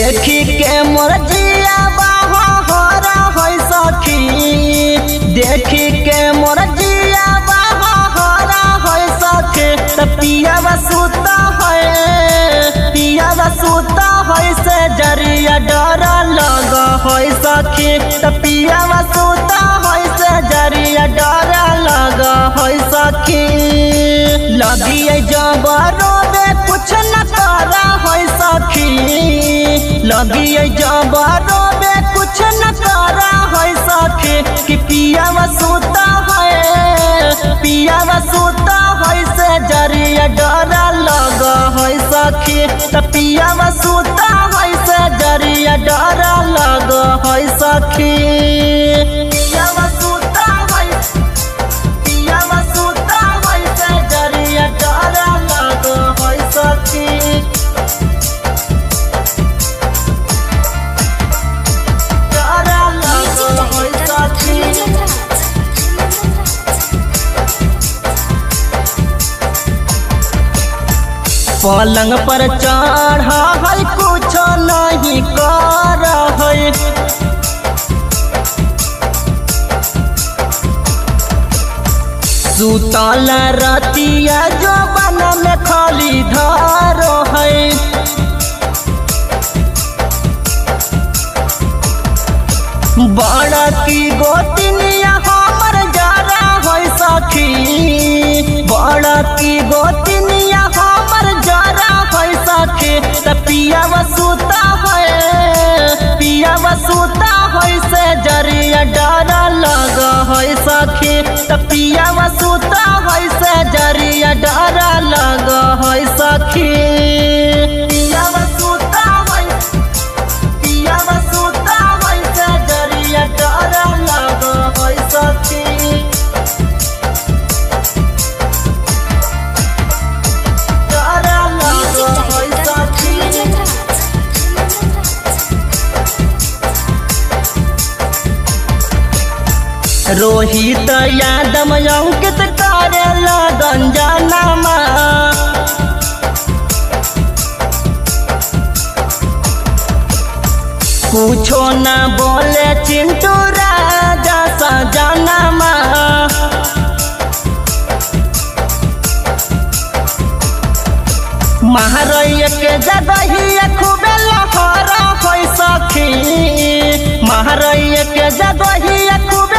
देखी के मोर जिया हरा है सखी, देखी के मोर जिया हरा है सखी। त पियावा सुता है, पियावा सुता है से जरिया डर लग है सखी। त पियावा सुता है से जरिया डर लग है सखी। लगी जब रोबे कुछ न कर है सखी, लगी जब रोबे कुछ न कर है सखी। कि पियावा सुता है, पियावा सुता है से जरिया डर लग है सखी। त पियावा सुता है से जरिया डर लग है सखी। पियावा सुता है, पियावा सुता है से जरिया डर लग है सखी। पलंग पर चढ़ा है कुछ नहीं कर है, सुतल रतिया जो बन में खाली धार है। बड़ा की गोतिनिया हमर जरा है सखी, बड़ा की गोतिनिया हमर जरा है सखी। त पियावा सुता है, पियावा सुता है से जरिया डर लग है सखी। त पियावा सुता है से जरिया डर लग है सखी। पियावा सुता है, पियावा सुता है से जरिया डर लग है सखी। रोहित यादव अंकित करे लगन जनमा, कुछो न बोले चिंटू राजा सजनमा। महारैया के जगहिया खूबे लहरा है सखी, महारैया के जगहिया खूबे